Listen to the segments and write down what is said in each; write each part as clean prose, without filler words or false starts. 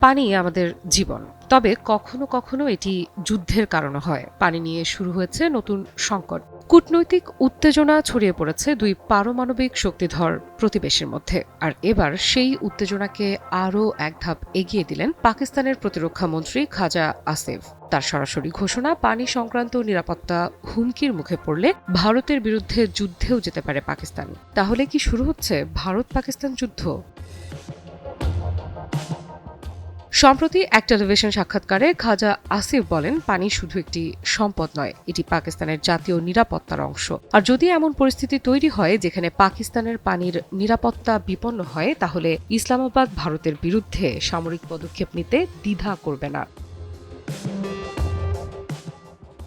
পানি আমাদের জীবন। তবে কখনো কখনো এটি যুদ্ধের কারণে হয়। পানি নিয়ে শুরু হয়েছে নতুন সংকট। কূটনৈতিক উত্তেজনা ছড়িয়ে পড়েছে দুই পারমাণবিক শক্তিধর প্রতিবেশীর মধ্যে। আর এবার সেই উত্তেজনাকে আরও এক ধাপ এগিয়ে দিলেন পাকিস্তানের প্রতিরক্ষা মন্ত্রী খাজা আসিফ। তার সরাসরি ঘোষণা, পানি সংক্রান্ত নিরাপত্তা হুমকির মুখে পড়লে ভারতের বিরুদ্ধে যুদ্ধেও যেতে পারে পাকিস্তান। তাহলে কি শুরু হচ্ছে ভারত পাকিস্তান যুদ্ধ? সম্প্রতি এক টেলিভিশন সাক্ষাৎকারে খাজা আসিফ বলেন, পানি শুধু একটি সম্পদ নয়, এটি পাকিস্তানের জাতীয় নিরাপত্তার অংশ। আর যদি এমন পরিস্থিতি তৈরি হয় যেখানে পাকিস্তানের পানির নিরাপত্তা বিপন্ন হয়, তাহলে ইসলামাবাদ ভারতের বিরুদ্ধে সামরিক পদক্ষেপ নিতে দ্বিধা করবে না।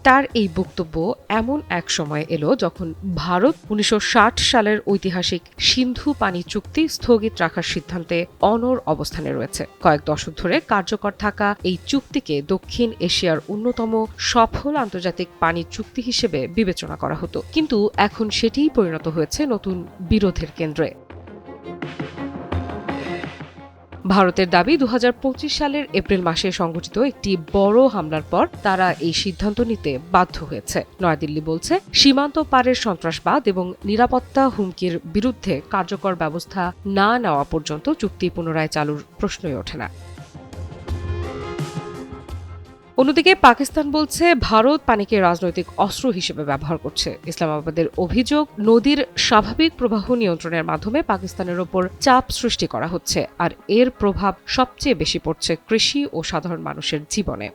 তার এই বক্তব্য এমন এক সময় এলো যখন ভারত ১৯৬০ সালের ঐতিহাসিক সিন্ধু পানি চুক্তি স্থগিত রাখার সিদ্ধান্তে অনড় অবস্থানে রয়েছে। কয়েক দশক ধরে কার্যকর থাকা এই চুক্তিকে দক্ষিণ এশিয়ার অন্যতম সফল আন্তর্জাতিক পানি চুক্তি হিসেবে বিবেচনা করা হতো, কিন্তু এখন সেটিই পরিণত হয়েছে নতুন বিরোধের কেন্দ্রে। ভারতের দাবি, ২০২৫ সালের এপ্রিল মাসে সংঘটিত একটি বড় হামলার পর তারা এই সিদ্ধান্ত নিতে বাধ্য হয়েছে। নয়াদিল্লি বলছে, সীমান্ত পারের সন্ত্রাসবাদ এবং নিরাপত্তা হুমকির বিরুদ্ধে কার্যকর ব্যবস্থা না নেওয়া পর্যন্ত চুক্তি পুনরায় চালুর প্রশ্নই ওঠে না। অন্যদিকে পাকিস্তান বলছে, ভারত পানিকে রাজনৈতিক অস্ত্র হিসেবে ব্যবহার করছে। ইসলামাবাদের অভিযোগ, নদীর স্বাভাবিক প্রবাহ নিয়ন্ত্রণের মাধ্যমে পাকিস্তানের ওপর চাপ সৃষ্টি করা হচ্ছে, আর এর প্রভাব সবচেয়ে বেশি পড়ছে কৃষি ও সাধারণ মানুষের জীবনে।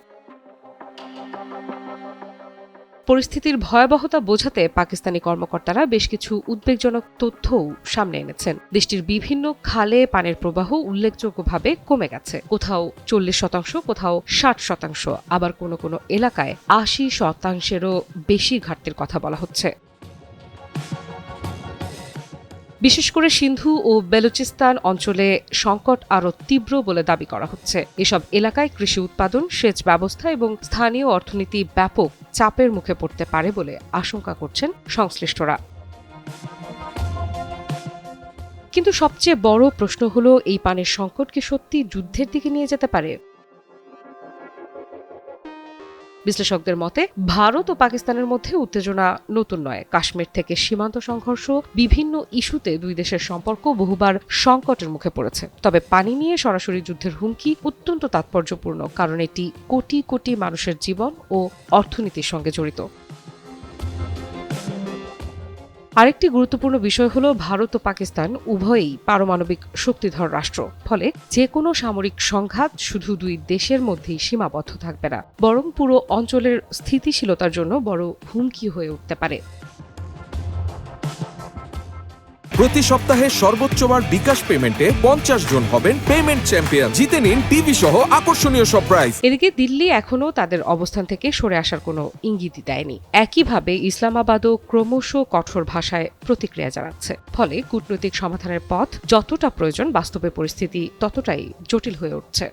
পরিস্থিতির ভয়াবহতা বোঝাতে পাকিস্তানি কর্মকর্তারা বেশ কিছু উদ্বেগজনক তথ্যও সামনে এনেছেন। দেশটির বিভিন্ন খালে পানির প্রবাহ উল্লেখযোগ্যভাবে কমে গেছে। কোথাও ৪০%, কোথাও ৬০%, আবার কোনো কোনো এলাকায় ৮০%-এরও বেশি ঘাটতির কথা বলা হচ্ছে। বিশেষ করে সিন্ধু ও বেলুচিস্তান অঞ্চলে সংকট আরও তীব্র বলে দাবি করা হচ্ছে। এসব এলাকায় কৃষি উৎপাদন, সেচ ব্যবস্থা এবং স্থানীয় অর্থনীতি ব্যাপক চাপের মুখে পড়তে পারে বলে আশঙ্কা করছেন সংশ্লিষ্টরা। কিন্তু সবচেয়ে বড় প্রশ্ন হলো, এই পানির সংকট কি সত্যি যুদ্ধের দিকে নিয়ে যেতে পারে? বিশ্লেষকদের মতে, ভারত ও পাকিস্তানের মধ্যে উত্তেজনা নতুন নয়। কাশ্মীর থেকে সীমান্ত সংঘর্ষ, বিভিন্ন ইস্যুতে দুই দেশের সম্পর্ক বহুবার সংকটের মুখে পড়েছে। তবে পানি নিয়ে সরাসরি যুদ্ধের হুমকি অত্যন্ত তাৎপর্যপূর্ণ, কারণ এটি কোটি কোটি মানুষের জীবন ও অর্থনীতির সঙ্গে জড়িত। আরেকটি গুরুত্বপূর্ণ বিষয় হলো, ভারত ও পাকিস্তান উভয়ই পারমাণবিক শক্তিধর রাষ্ট্র। ফলে যে কোনো সামরিক সংঘাত শুধু দুই দেশের মধ্যেই সীমাবদ্ধ থাকবে না, বরং পুরো অঞ্চলের স্থিতিশীলতার জন্য বড় হুমকি হয়ে উঠতে পারে। প্রতি সপ্তাহে সর্বোচ্চ বার বিকাশ পেমেন্টে ৫০ জন হবেন পেমেন্ট চ্যাম্পিয়ন। জিতে নিন টিভি সহ আকর্ষণীয় সব প্রাইজ। এদিকে দিল্লি এখনও তাদের অবস্থান থেকে সরে আসার কোনো ইঙ্গিতই দেয়নি। একইভাবে ইসলামাবাদও ক্রমশ কঠোর ভাষায় প্রতিক্রিয়া জানাচ্ছে। ফলে কূটনৈতিক সমাধানের পথ যতটা প্রয়োজন, বাস্তবে পরিস্থিতি ততটাই জটিল হয়ে উঠছে।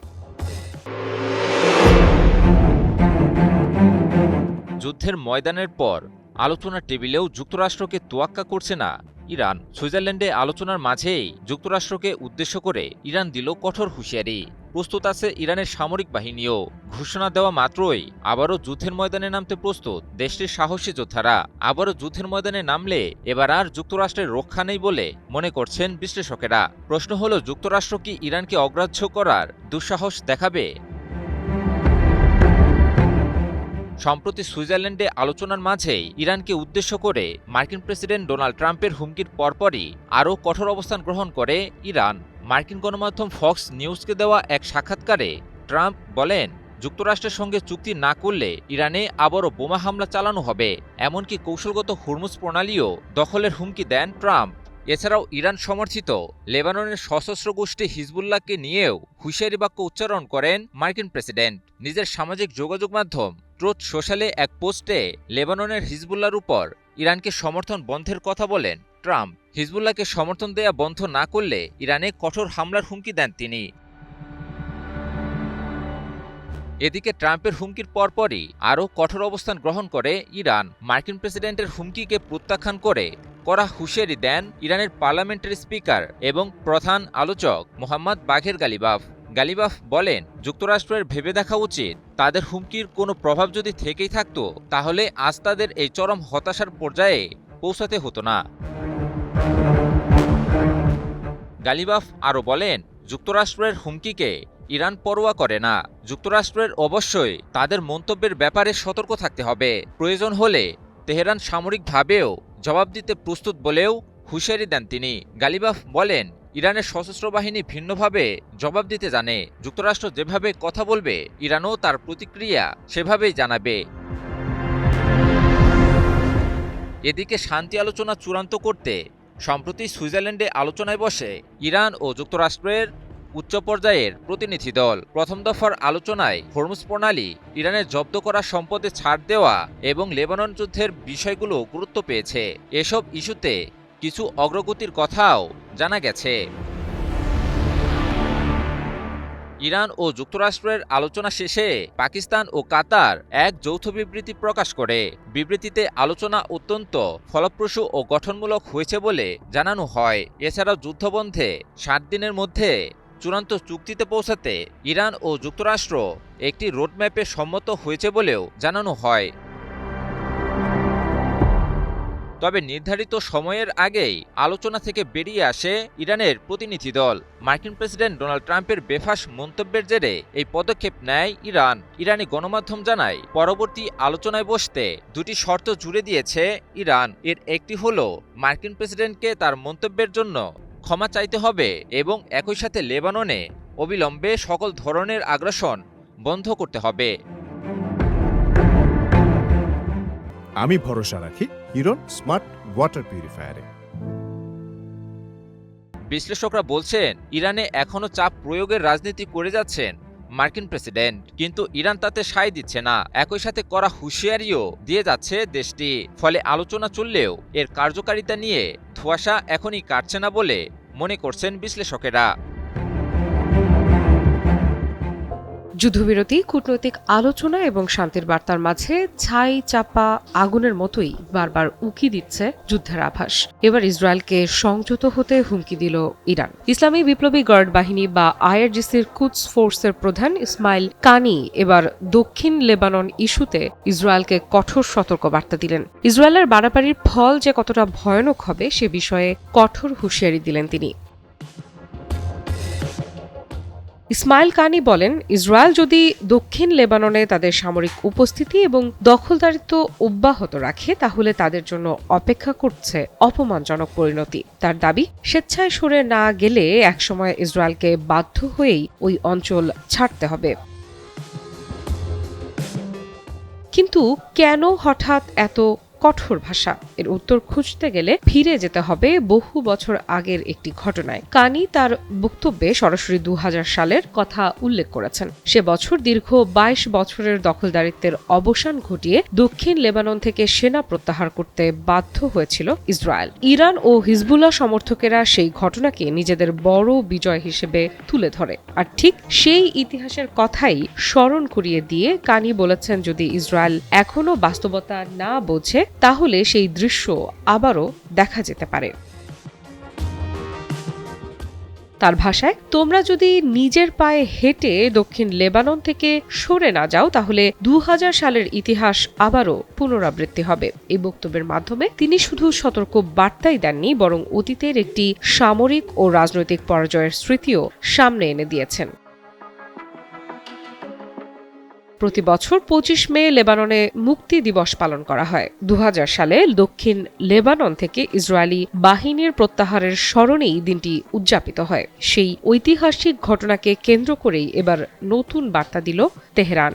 যুদ্ধের ময়দানের পর আলোচনার টেবিলেও যুক্তরাষ্ট্রকে তোয়াক্কা করছে না ইরান। সুইজারল্যান্ডে আলোচনার মাঝেই যুক্তরাষ্ট্রকে উদ্দেশ্য করে ইরান দিল কঠোর হুঁশিয়ারি। প্রস্তুত আছে ইরানের সামরিক বাহিনীও। ঘোষণা দেওয়া মাত্রই আবারও যুদ্ধের ময়দানে নামতে প্রস্তুত দেশটির সাহসী যোদ্ধারা। আবারও যুদ্ধের ময়দানে নামলে এবার আর যুক্তরাষ্ট্রের রক্ষা নেই বলে মনে করছেন বিশ্লেষকেরা। প্রশ্ন হলো, যুক্তরাষ্ট্র কি ইরানকে অগ্রাহ্য করার দুঃসাহস দেখাবে? সম্প্রতি সুইজারল্যান্ডে আলোচনার মাঝেই ইরানকে উদ্দেশ্য করে মার্কিন প্রেসিডেন্ট ডোনাল্ড ট্রাম্পের হুমকির পরপরই আরও কঠোর অবস্থান গ্রহণ করে ইরান। মার্কিন গণমাধ্যম ফক্স নিউজকে দেওয়া এক সাক্ষাৎকারে ট্রাম্প বলেন, যুক্তরাষ্ট্রের সঙ্গে চুক্তি না করলে ইরানে আবারও বোমা হামলা চালানো হবে। এমনকি কৌশলগত হরমুজ প্রণালীও দখলের হুমকি দেন ট্রাম্প। এছাড়াও ইরান সমর্থিত লেবাননের সশস্ত্র গোষ্ঠী হিজবুল্লাহকে নিয়েও হুঁশিয়ারি বাক্য উচ্চারণ করেন মার্কিন প্রেসিডেন্ট। নিজের সামাজিক যোগাযোগ মাধ্যম ট্রুথ সোশ্যালে এক পোস্টে লেবাননের হিজবুল্লাহর উপর ইরানকে সমর্থন বন্ধের কথা বলেন ট্রাম্প। হিজবুল্লাহকে সমর্থন দেয়া বন্ধ না করলে ইরানে কঠোর হামলার হুমকি দেন তিনি। এদিকে ট্রাম্পের হুমকির পরপরই আরও কঠোর অবস্থান গ্রহণ করে ইরান। মার্কিন প্রেসিডেন্টের হুমকিকে প্রত্যাখ্যান করে কড়া হুঁশিয়ারি দেন ইরানের পার্লামেন্টারি স্পিকার এবং প্রধান আলোচক মোহাম্মদ বাঘের গালিবাফ। গালিবাফ বলেন, যুক্তরাষ্ট্রের ভেবে দেখা উচিত তাদের হুমকির কোনো প্রভাব যদি থেকেই থাকতো তাহলে আজ তাদের এই চরম হতাশার পর্যায়ে পৌঁছাতে হতো না। গালিবাফ আরও বলেন, যুক্তরাষ্ট্রের হুমকিকে ইরান পরোয়া করে না। যুক্তরাষ্ট্রের অবশ্যই তাদের মন্তব্যের ব্যাপারে সতর্ক থাকতে হবে। প্রয়োজন হলে তেহরান সামরিকভাবেও জবাব দিতে প্রস্তুত বলেও হুঁশিয়ারি দেন তিনি। গালিবাফ বলেন, ইরানের সশস্ত্র বাহিনী ভিন্নভাবে জবাব দিতে জানে। যুক্তরাষ্ট্র যেভাবে কথা বলবে ইরানও তার প্রতিক্রিয়া সেভাবেই জানাবে। এদিকে শান্তি আলোচনা চূড়ান্ত করতে সম্প্রতি সুইজারল্যান্ডে আলোচনায় বসে ইরান ও যুক্তরাষ্ট্রের উচ্চ পর্যায়ের প্রতিনিধি দল। প্রথম দফার আলোচনায় হরমুজ প্রণালী, ইরানের জব্দ করা সম্পদে ছাড় দেওয়া এবং লেবানন যুদ্ধের বিষয়গুলো গুরুত্ব পেয়েছে। এসব ইস্যুতে কিছু অগ্রগতির কথাও জানা গেছে। ইরান ও যুক্তরাষ্ট্রের আলোচনা শেষে পাকিস্তান ও কাতার এক যৌথ বিবৃতি প্রকাশ করে। বিবৃতিতে আলোচনা অত্যন্ত ফলপ্রসূ ও গঠনমূলক হয়েছে বলে জানানো হয়। এছাড়াও যুদ্ধবন্ধে 60 দিনের মধ্যে চূড়ান্ত চুক্তিতে পৌঁছাতে ইরান ও যুক্তরাষ্ট্র একটি রোডম্যাপে সম্মত হয়েছে বলেও জানানো হয়। তবে নির্ধারিত সময়ের আগেই আলোচনা থেকে বেরিয়ে আসে ইরানের প্রতিনিধি দল। মার্কিন প্রেসিডেন্ট ডোনাল্ড ট্রাম্পের বেফাঁস মন্তব্যের জেরে এই পদক্ষেপ নেয় ইরান। ইরানি গণমাধ্যম জানায়, পরবর্তী আলোচনায় বসতে দুটি শর্ত জুড়ে দিয়েছে ইরান। এর একটি হলো মার্কিন প্রেসিডেন্টকে তার মন্তব্যের জন্য ক্ষমা চাইতে হবে এবং একই সাথে লেবাননে অবিলম্বে সকল ধরনের আগ্রাসন বন্ধ করতে হবে। আমি ভরসা রাখি হিরন স্মার্ট ওয়াটার পিউরিফায়ারে। বিশ্লেষকরা বলছেন, ইরানে এখনও চাপ প্রয়োগের রাজনীতি করে যাচ্ছেন মার্কিন প্রেসিডেন্ট, কিন্তু ইরান তাতে সায় দিচ্ছে না। একই সাথে কড়া হুঁশিয়ারিও দিয়ে যাচ্ছে দেশটি। ফলে আলোচনা চললেও এর কার্যকারিতা নিয়ে ধোঁয়াশা এখনই কাটছে না বলে মনে করছেন বিশ্লেষকেরা। যুদ্ধবিরতি, কূটনৈতিক আলোচনা এবং শান্তির বার্তার মাঝে ছাই চাপা আগুনের মতোই বারবার উকি দিচ্ছে যুদ্ধের আভাস। এবার ইসরায়েলকে সংযত হতে হুমকি দিল ইরান। ইসলামী বিপ্লবী গার্ড বাহিনী বা আইআরজিসির কুদস ফোর্সের প্রধান ইসমাইল কানি এবার দক্ষিণ লেবানন ইস্যুতে ইসরায়েলকে কঠোর সতর্কবার্তা দিলেন। ইসরায়েলের বাড়াবাড়ির ফল যে কতটা ভয়ানক হবে সে বিষয়ে কঠোর হুঁশিয়ারি দিলেন তিনি। ইসমাইল কানি বলেন, ইসরায়েল যদি দক্ষিণ লেবাননে তাদের সামরিক উপস্থিতি এবং দখলদারিত্ব অব্যাহত রাখে তাহলে তাদের জন্য অপেক্ষা করছে অপমানজনক পরিণতি। তার দাবি, স্বেচ্ছায় সরে না গেলে একসময় ইসরায়েলকে বাধ্য হয়েই ওই অঞ্চল ছাড়তে হবে। কিন্তু কেন হঠাৎ এত কঠোর ভাষা? এর উত্তর খুঁজতে গেলে ফিরে যেতে হবে বহু বছর আগের একটি ঘটনায়। কানি তার বক্তব্যে সরাসরি 2000 সালের কথা উল্লেখ করেছেন। সে বছর দীর্ঘ 22 বছরের দখলদারিত্বের অবসান ঘটিয়ে দক্ষিণ লেবানন থেকে সেনা প্রত্যাহার করতে বাধ্য হয়েছিল ইসরায়েল। ইরান ও হিজবুল্লাহ সমর্থকেরা সেই ঘটনাকে নিজেদের বড় বিজয় হিসেবে তুলে ধরে। আর ঠিক সেই ইতিহাসের কথাই স্মরণ করিয়ে দিয়ে কানি বলেছেন, যদি ইসরায়েল এখনো বাস্তবতা না বোঝে তাহলে সেই দৃশ্য আবারও দেখা যেতে পারে। তার ভাষায়, তোমরা যদি নিজের পায়ে হেঁটে দক্ষিণ লেবানন থেকে সরে না যাও তাহলে 2000 সালের ইতিহাস আবারও পুনরাবৃত্তি হবে। এই বক্তব্যের মাধ্যমে তিনি শুধু সতর্ক বার্তাই দেননি, বরং অতীতের একটি সামরিক ও রাজনৈতিক পরাজয়ের স্মৃতিও সামনে এনে দিয়েছেন। প্রতি বছর 25 মে লেবাননে মুক্তি দিবস পালন করা হয়। 2000 সালে দক্ষিণ লেবানন থেকে ইসরায়েলি বাহিনীর প্রত্যাহারের স্মরণেই দিনটি উদযাপিত হয়। সেই ঐতিহাসিক ঘটনাকে কেন্দ্র করেই এবার নতুন বার্তা দিল তেহরান।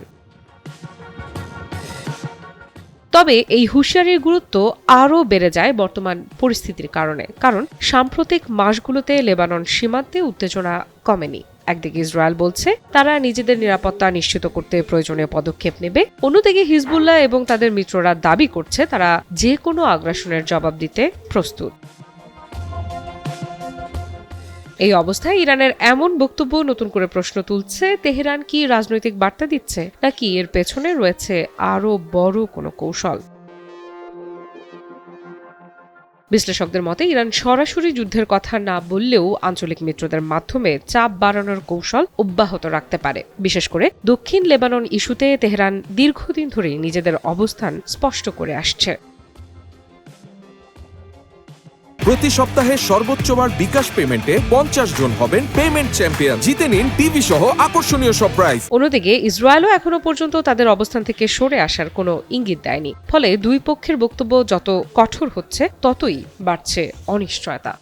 তবে এই হুঁশিয়ারির গুরুত্ব আরও বেড়ে যায় বর্তমান পরিস্থিতির কারণে। কারণ সাম্প্রতিক মাসগুলোতে লেবানন সীমান্তে উত্তেজনা কমেনি। একদিকে ইসরায়েল বলছে তারা নিজেদের নিরাপত্তা নিশ্চিত করতে প্রয়োজনীয় পদক্ষেপ নেবে, অন্যদিকে হিজবুল্লাহ এবং তাদের মিত্ররা দাবি করছে তারা যে কোনো আগ্রাসনের জবাব দিতে প্রস্তুত। এই অবস্থায় ইরানের এমন বক্তব্য নতুন করে প্রশ্ন তুলছে, তেহরান কি রাজনৈতিক বার্তা দিচ্ছে নাকি এর পেছনে রয়েছে আরও বড় কোনো কৌশল? বিশ্লেষকদের মতে ইরান সরাসরি যুদ্ধের কথা না বললেও আঞ্চলিক মিত্রদের মাধ্যমে চাপ বাড়ানোর কৌশল অব্যাহত রাখতে পারে। বিশেষ করে দক্ষিণ লেবানন ইস্যুতে তেহরান দীর্ঘদিন ধরেই নিজেদের অবস্থান স্পষ্ট করে আসছে। প্রতি সপ্তাহে সর্বোচ্চবার বিকাশ পেমেন্টে 50 জন হবেন পেমেন্ট চ্যাম্পিয়ন। জিতে নিন টিভি সহ আকর্ষণীয় সব প্রাইজ। অন্যদিকে ইসরায়েলও এখনো পর্যন্ত তাদের অবস্থান থেকে সরে আসার কোনো ইঙ্গিত দেয়নি। ফলে দুই পক্ষের বক্তব্য যত কঠোর হচ্ছে ততই বাড়ছে অনিশ্চয়তা।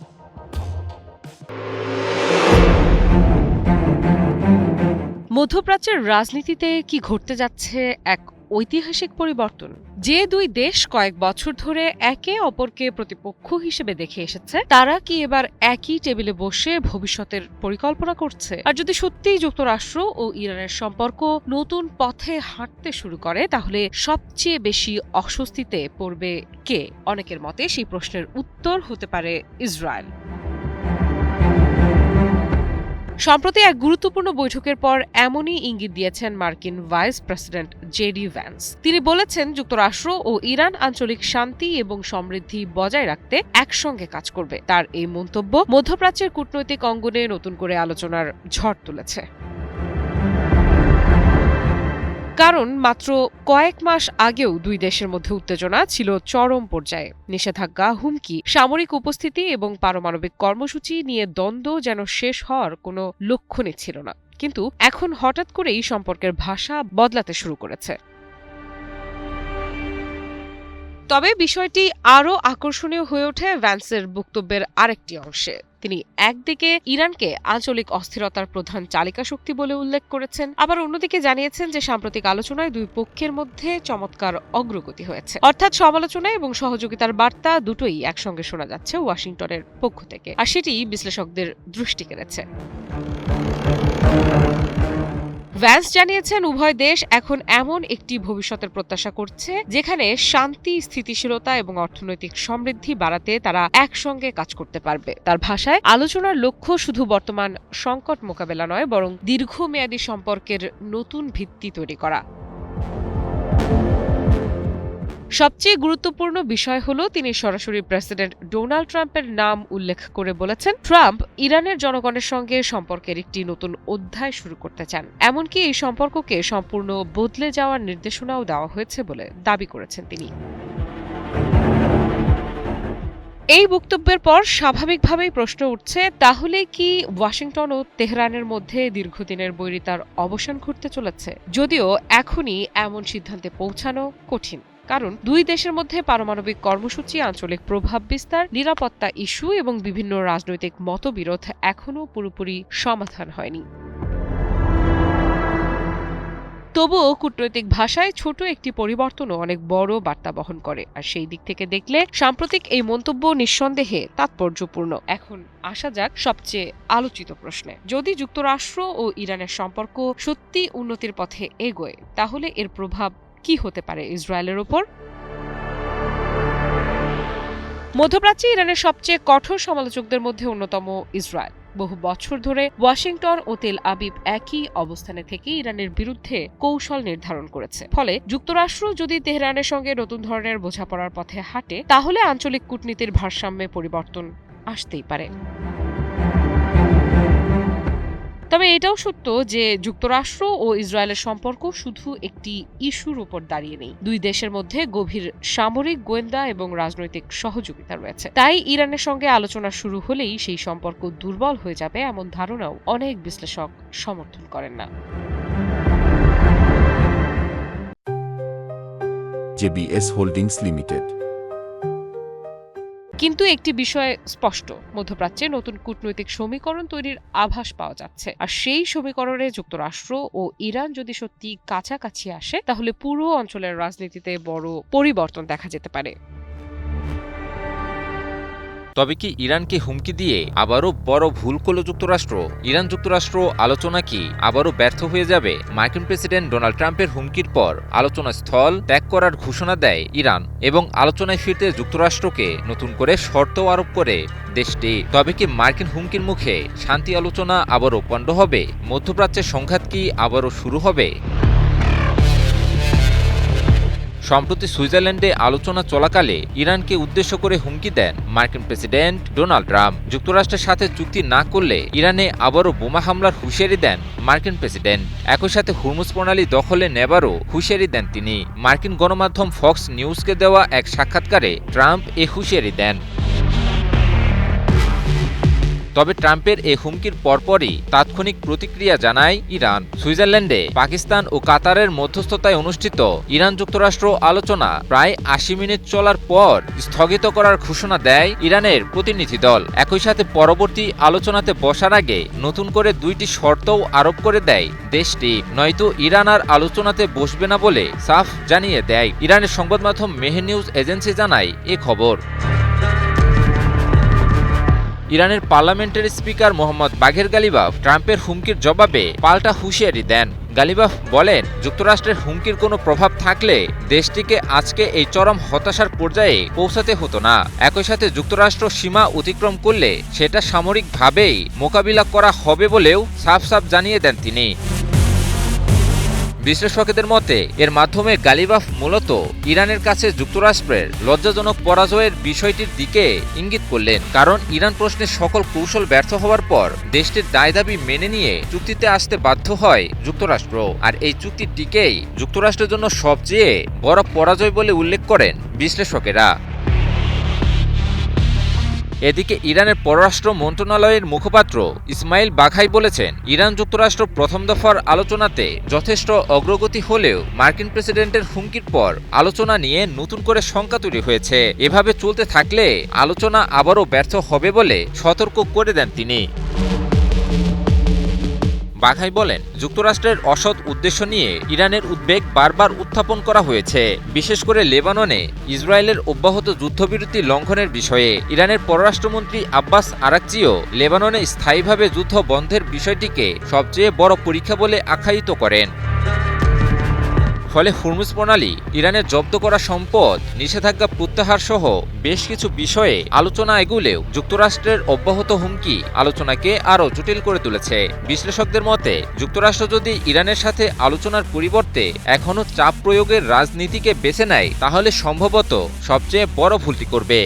মধ্যপ্রাচ্যের রাজনীতিতে কি ঘটতে যাচ্ছে এক ঐতিহাসিক পরিবর্তন। যে দুই দেশ কয়েক বছর ধরে একে অপরকে প্রতিপক্ষ হিসেবে দেখে এসেছে, তারা কি এবার একই টেবিলে বসে ভবিষ্যতের পরিকল্পনা করছে? আর যদি সত্যিই যুক্তরাষ্ট্র ও ইরানের সম্পর্ক নতুন পথে হাঁটতে শুরু করে, তাহলে সবচেয়ে বেশি অস্বস্তিতে পড়বে কে? অনেকের মতে সেই প্রশ্নের উত্তর হতে পারে ইসরায়েল। সম্প্রতি এক গুরুত্বপূর্ণ বৈঠকের পর এমনই ইঙ্গিত দিয়েছেন মার্কিন ভাইস প্রেসিডেন্ট জেডি ভ্যান্স। তিনি বলেছেন, যুক্তরাষ্ট্র ও ইরান আঞ্চলিক শান্তি এবং সমৃদ্ধি বজায় রাখতে একসঙ্গে কাজ করবে। তার এই মন্তব্য মধ্যপ্রাচ্যের কূটনৈতিক অঙ্গনে নতুন করে আলোচনার ঝড় তুলেছে। কারণ মাত্র কয়েক মাস আগেও দুই দেশের মধ্যে উত্তেজনা ছিল চরম পর্যায়ে। নিষেধাজ্ঞা, হুমকি, সামরিক উপস্থিতি এবং পারমাণবিক কর্মসূচি নিয়ে দ্বন্দ্ব যেন শেষ হওয়ার কোনো লক্ষণই ছিল না। কিন্তু এখন হঠাৎ করেই সম্পর্কের ভাষা বদলাতে শুরু করেছে। তবে বিষয়টি আরও আকর্ষণীয় হয়ে ওঠে ভ্যান্সের বক্তব্যের আরেকটি অংশে। তিনি একদিকে ইরানকে আঞ্চলিক অস্থিরতার প্রধান চালিকা শক্তি বলে উল্লেখ করেছেন, আবার অন্যদিকে জানিয়েছেন যে সাম্প্রতিক আলোচনায় দুই পক্ষের মধ্যে চমৎকার অগ্রগতি হয়েছে। অর্থাৎ সমালোচনা এবং সহযোগিতার বার্তা দুটোই একসঙ্গে শোনা যাচ্ছে ওয়াশিংটনের পক্ষ থেকে, আর সেটি বিশ্লেষকদের দৃষ্টি কেড়েছে। ভ্যান্স জানিয়েছেন, উভয় দেশ এখন এমন একটি ভবিষ্যতের প্রত্যাশা করছে যেখানে শান্তি, স্থিতিশীলতা এবং অর্থনৈতিক সমৃদ্ধি বাড়াতে তারা একসঙ্গে কাজ করতে পারবে। তার ভাষায়, আলোচনার লক্ষ্য শুধু বর্তমান সংকট মোকাবেলা নয়, বরং দীর্ঘমেয়াদী সম্পর্কের নতুন ভিত্তি তৈরি করা। সবচেয়ে গুরুত্বপূর্ণ বিষয় হলো তিনি সরাসরি প্রেসিডেন্ট ডোনাল্ড ট্রাম্পের নাম উল্লেখ করে বলেছেন, ট্রাম্প ইরানের জনগণের সঙ্গে সম্পর্কের একটি নতুন অধ্যায় শুরু করতে চান। এমনকি এই সম্পর্ককে সম্পূর্ণ বদলে যাওয়ার নির্দেশনাও দেওয়া হয়েছে বলে দাবি করেছেন তিনি। এই বক্তব্যের পর স্বাভাবিকভাবেই প্রশ্ন উঠছে, তাহলে কি ওয়াশিংটন ও তেহরানের মধ্যে দীর্ঘদিনের বৈরিতার অবসান ঘটতে চলেছে? যদিও এখনই এমন সিদ্ধান্তে পৌঁছানো কঠিন, কারণ দুই দেশের মধ্যে পারমাণবিক কর্মসূচি, আঞ্চলিক প্রভাব বিস্তার, নিরাপত্তা ইস্যু এবং বিভিন্ন রাজনৈতিক মতবিরোধ এখনও পুরোপুরি সমাধান হয়নি। তবুও কূটনৈতিক ভাষায় ছোট একটি পরিবর্তনও অনেক বড় বার্তা বহন করে, আর সেই দিক থেকে দেখলে সাম্প্রতিক এই মন্তব্য নিঃসন্দেহে তাৎপর্যপূর্ণ। এখন আসা যাক সবচেয়ে আলোচিত প্রশ্নে। যদি যুক্তরাষ্ট্র ও ইরানের সম্পর্ক সত্যি উন্নতির পথে এগোয়, তাহলে এর প্রভাব কি হতে পারে ইসরায়েলের ওপর? মধ্যপ্রাচ্যে ইরানের সবচেয়ে কঠোর সমালোচকদের মধ্যে অন্যতম ইসরায়েল। বহু বছর ধরে ওয়াশিংটন ও তেল আবিব একই অবস্থানে থেকে ইরানের বিরুদ্ধে কৌশল নির্ধারণ করেছে। ফলে যুক্তরাষ্ট্র যদি তেহরানের সঙ্গে নতুন ধরনের বোঝাপড়ার পথে হাঁটে, তাহলে আঞ্চলিক কূটনীতির ভারসাম্যে পরিবর্তন আসতেই পারে। তবে এটাও সত্য যে যুক্তরাষ্ট্র ও ইসরায়েলের সম্পর্ক শুধু একটি ইস্যুর উপর দাঁড়িয়ে নেই। দুই দেশের মধ্যে গভীর সামরিক, গোয়েন্দা এবং রাজনৈতিক সহযোগিতা রয়েছে। তাই ইরানের সঙ্গে আলোচনা শুরু হলেই সেই সম্পর্ক দুর্বল হয়ে যাবে এমন ধারণাও অনেক বিশ্লেষক সমর্থন করেন না। JBS holdings limited. কিন্তু একটি বিষয় স্পষ্ট, মধ্যপ্রাচ্যে নতুন কূটনৈতিক সমীকরণ তৈরির আভাস পাওয়া যাচ্ছে, আর সেই সমীকরণে যুক্তরাষ্ট্র ও ইরান যদি সত্যি কাছাকাছি আসে, তাহলে পুরো অঞ্চলের রাজনীতিতে বড় পরিবর্তন দেখা যেতে পারে। তবে কি ইরানকে হুমকি দিয়ে আবারও বড় ভুল করল যুক্তরাষ্ট্র? ইরান যুক্তরাষ্ট্র আলোচনা কি আবারও ব্যর্থ হয়ে যাবে? মার্কিন প্রেসিডেন্ট ডোনাল্ড ট্রাম্পের হুমকির পর আলোচনা স্থল ত্যাগ করার ঘোষণা দেয় ইরান এবং আলোচনায় ফিরতে যুক্তরাষ্ট্রকে নতুন করে শর্ত আরোপ করে দেশটি। তবে কি মার্কিন হুমকির মুখে শান্তি আলোচনা আবারও পণ্ড হবে? মধ্যপ্রাচ্যের সংঘাত কি আবারও শুরু হবে? সম্প্রতি সুইজারল্যান্ডে আলোচনা চলাকালে ইরানকে উদ্দেশ্য করে হুমকি দেন মার্কিন প্রেসিডেন্ট ডোনাল্ড ট্রাম্প। যুক্তরাষ্ট্রের সাথে চুক্তি না করলে ইরানে আবারও বোমা হামলার হুঁশিয়ারি দেন মার্কিন প্রেসিডেন্ট। একই সাথে হুরমুজ প্রণালী দখলে নেবারও হুঁশিয়ারি দেন তিনি। মার্কিন গণমাধ্যম ফক্স নিউজকে দেওয়া এক সাক্ষাৎকারে ট্রাম্প এ হুঁশিয়ারি দেন। তবে ট্রাম্পের এই হুমকির পরপরই তাৎক্ষণিক প্রতিক্রিয়া জানায় ইরান। সুইজারল্যান্ডে পাকিস্তান ও কাতারের মধ্যস্থতায় অনুষ্ঠিত ইরান যুক্তরাষ্ট্র আলোচনা প্রায় ৮০ মিনিট চলার পর স্থগিত করার ঘোষণা দেয় ইরানের প্রতিনিধি দল। একই সাথে পরবর্তী আলোচনাতে বসার আগে নতুন করে ২টি শর্তও আরোপ করে দেয় দেশটি, নয়তো ইরান আর আলোচনাতে বসবে না বলে সাফ জানিয়ে দেয়। ইরানের সংবাদ মাধ্যম মেহের নিউজ এজেন্সি জানায় এ খবর। ইরানের পার্লামেন্টের স্পিকার মোহাম্মদ বাঘের গালিবাফ ট্রাম্পের হুমকির জবাবে পাল্টা হুঁশিয়ারি দেন। গালিবাফ বলেন, যুক্তরাষ্ট্রের হুমকির কোনো প্রভাব থাকলে দেশটিকে আজকে এই চরম হতাশার পর্যায়ে পৌঁছাতে হতো না। একই সাথে যুক্তরাষ্ট্র সীমা অতিক্রম করলে সেটা সামরিকভাবেই মোকাবিলা করা হবে বলেও সাফ জানিয়ে দেন তিনি। বিশ্লেষকদের মতে এর মাধ্যমে গালিবাফ মূলত ইরানের কাছে যুক্তরাষ্ট্রের লজ্জাজনক পরাজয়ের বিষয়টির দিকে ইঙ্গিত করলেন। কারণ ইরান প্রশ্নের সকল কৌশল ব্যর্থ হওয়ার পর দেশটির দায়-দাবি মেনে নিয়ে চুক্তিতে আসতে বাধ্য হয় যুক্তরাষ্ট্র। আর এই চুক্তিটিকেই যুক্তরাষ্ট্রের জন্য সবচেয়ে বড় পরাজয় বলে উল্লেখ করেন বিশ্লেষকেরা। এদিকে ইরানের পররাষ্ট্র মন্ত্রণালয়ের মুখপাত্র ইসমাইল বাঘাই বলেছেন, ইরান যুক্তরাষ্ট্র প্রথম দফার আলোচনাতে যথেষ্ট অগ্রগতি হলেও মার্কিন প্রেসিডেন্টের হুমকির পর আলোচনা নিয়ে নতুন করে শঙ্কা তৈরি হয়েছে। এভাবে চলতে থাকলে আলোচনা আবারও ব্যর্থ হবে বলে সতর্ক করে দেন তিনি। বাঘাই বলেন, যুক্তরাষ্ট্রের অসৎ উদ্দেশ্য নিয়ে ইরানের উদ্বেগ বারবার উত্থাপন করা হয়েছে, বিশেষ করে লেবাননে ইসরায়েলের অব্যাহত যুদ্ধবিরতি লঙ্ঘনের বিষয়ে। ইরানের পররাষ্ট্রমন্ত্রী আব্বাস আরাকচিও লেবাননে স্থায়ীভাবে যুদ্ধ বন্ধের বিষয়টিকে সবচেয়ে বড় পরীক্ষা বলে আখ্যায়িত করেন। ফলে হুরমুজ প্রণালী, ইরানের জব্দ করা সম্পদ, নিষেধাজ্ঞা প্রত্যাহার সহ বেশ কিছু বিষয়ে আলোচনা এগুলেও যুক্তরাষ্ট্রের অব্যাহত হুমকি আলোচনাকে আরও জটিল করে তুলেছে। বিশ্লেষকদের মতে যুক্তরাষ্ট্র যদি ইরানের সাথে আলোচনার পরিবর্তে এখনও চাপ প্রয়োগের রাজনীতিকে বেছে নেয় তাহলে সম্ভবত সবচেয়ে বড় ভুলটি করবে।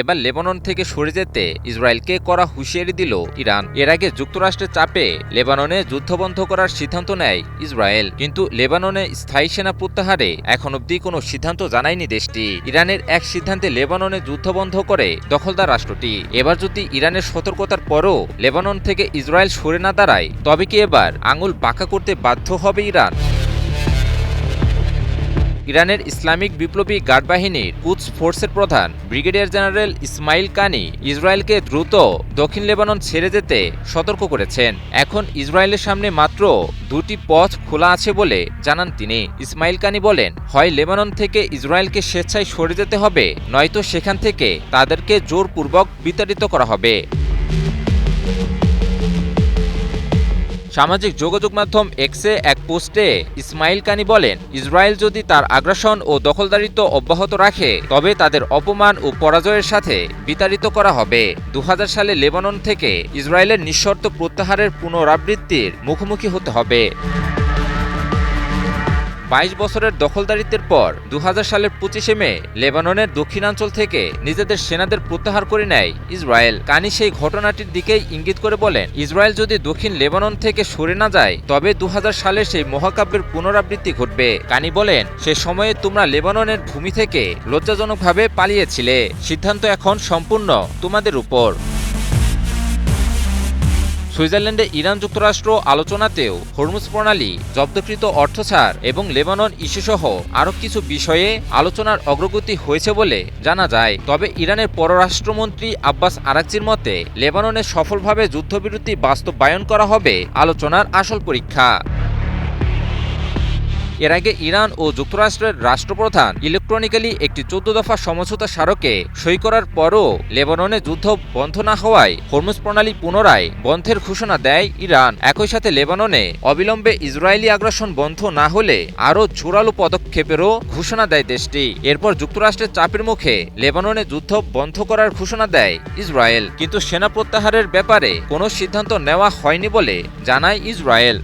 এবার লেবানন থেকে সরে যেতে ইসরায়েলকে করা হুঁশিয়ারি দিল ইরান। এর আগে যুক্তরাষ্ট্রের চাপে লেবাননে যুদ্ধবন্ধ করার সিদ্ধান্ত নেয় ইসরায়েল, কিন্তু লেবাননে স্থায়ী সেনা প্রত্যাহারে এখন অবধি কোনো সিদ্ধান্ত জানায়নি দেশটি। ইরানের এক সিদ্ধান্তে লেবাননে যুদ্ধবন্ধ করে দখলদার রাষ্ট্রটি। এবার যদি ইরানের সতর্কতার পরও লেবানন থেকে ইসরায়েল সরে না দাঁড়ায় তবে কি এবার আঙুল বাঁকা করতে বাধ্য হবে ইরান? ইরানের ইসলামিক বিপ্লবী গার্ড বাহিনীর কুদস ফোর্সের প্রধান ব্রিগেডিয়ার জেনারেল ইসমাইল কানি ইসরায়েলকে দ্রুত দক্ষিণ লেবানন ছেড়ে যেতে সতর্ক করেছেন। এখন ইসরায়েলের সামনে মাত্র 2টি পথ খোলা আছে বলে জানান তিনি। ইসমাইল কানি বলেন, হয় লেবানন থেকে ইসরায়েলকে স্বেচ্ছায় সরে যেতে হবে, নয়তো সেখান থেকে তাদেরকে জোরপূর্বক বিতাড়িত করা হবে। সামাজিক যোগাযোগ মাধ্যম এক্সে এক পোস্টে ইসমাইল কানি বলেন, ইসরায়েল যদি তার আগ্রাসন ও দখলদারিত্ব অব্যাহত রাখে তবে তাদের অপমান ও পরাজয়ের সাথে বিতাড়িত করা হবে। ২০০০ সালে লেবানন থেকে ইসরায়েলের নিঃশর্ত প্রত্যাহারের পুনরাবৃত্তির মুখোমুখি হতে হবে। ২২ বছরের দখলদারিত্বের পর ২০০০ সালের ২৫শে মে লেবাননের দক্ষিণাঞ্চল থেকে নিজেদের সেনাদের প্রত্যাহার করে নেয় ইসরায়েল। কানি সেই ঘটনাটির দিকেই ইঙ্গিত করে বলেন, ইসরায়েল যদি দক্ষিণ লেবানন থেকে সরে না যায় তবে ২০০০ সালের সেই মহাকাব্যের পুনরাবৃত্তি ঘটবে। কানি বলেন, সে সময়ে তোমরা লেবাননের ভূমি থেকে লজ্জাজনকভাবে পালিয়েছিলে, সিদ্ধান্ত এখন সম্পূর্ণ তোমাদের উপর। সুইজারল্যান্ডে ইরান যুক্তরাষ্ট্র আলোচনাতেও হরমুজ প্রণালী, জব্দকৃত অর্থ ছাড় এবং লেবানন ইস্যুসহ আরও কিছু বিষয়ে আলোচনার অগ্রগতি হয়েছে বলে জানা যায়। তবে ইরানের পররাষ্ট্রমন্ত্রী আব্বাস আরাকচির মতে লেবাননে সফলভাবে যুদ্ধবিরতি বাস্তবায়ন করা হবে আলোচনার আসল পরীক্ষা। এর আগে ইরান ও যুক্তরাষ্ট্রের রাষ্ট্রপ্রধান ইলেকট্রনিক্যালি একটি 14 দফা সমঝোতা স্মারকে সই করার পরও লেবাননে যুদ্ধ বন্ধ না হওয়ায় হরমুজ প্রণালী পুনরায় বন্ধের ঘোষণা দেয় ইরান। একই সাথে লেবাননে অবিলম্বে ইসরায়েলি আগ্রাসন বন্ধ না হলে আরও জোরালো পদক্ষেপেরও ঘোষণা দেয় দেশটি। এরপর যুক্তরাষ্ট্রের চাপের মুখে লেবাননে যুদ্ধ বন্ধ করার ঘোষণা দেয় ইসরায়েল, কিন্তু সেনা প্রত্যাহারের ব্যাপারে কোনো সিদ্ধান্ত নেওয়া হয়নি বলে জানায় ইসরায়েল।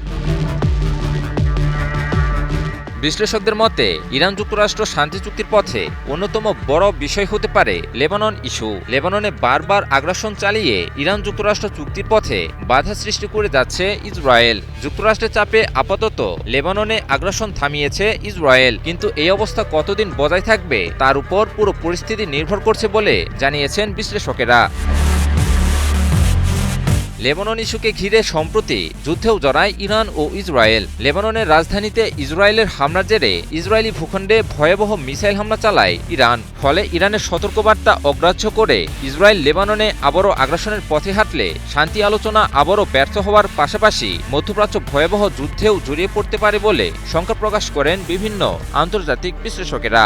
বিশ্লেষকদের মতে ইরান যুক্তরাষ্ট্র শান্তি চুক্তির পথে অন্যতম বড় বিষয় হতে পারে লেবানন ইস্যু। লেবাননে বারবার আগ্রাসন চালিয়ে ইরান যুক্তরাষ্ট্র চুক্তির পথে বাধা সৃষ্টি করে যাচ্ছে ইসরায়েল। যুক্তরাষ্ট্রের চাপে আপাতত লেবাননে আগ্রাসন থামিয়েছে ইসরায়েল, কিন্তু এই অবস্থা কতদিন বজায় থাকবে তার উপর পুরো পরিস্থিতি নির্ভর করছে বলে জানিয়েছেন বিশ্লেষকেরা। লেবানন ইস্যুকে ঘিরে সম্প্রতি যুদ্ধেও জড়ায় ইরান ও ইসরায়েল। লেবাননের রাজধানীতে ইসরায়েলের হামলার জেরে ইসরায়েলি ভূখণ্ডে ভয়াবহ মিসাইল হামলা চালায় ইরান। ফলে ইরানের সতর্কবার্তা অগ্রাহ্য করে ইসরায়েল লেবাননে আবারও আগ্রাসনের পথে হাঁটলে শান্তি আলোচনা আবারও ব্যর্থ হওয়ার পাশাপাশি মধ্যপ্রাচ্য ভয়াবহ যুদ্ধেও জড়িয়ে পড়তে পারে বলে শঙ্কা প্রকাশ করেন বিভিন্ন আন্তর্জাতিক বিশ্লেষকেরা।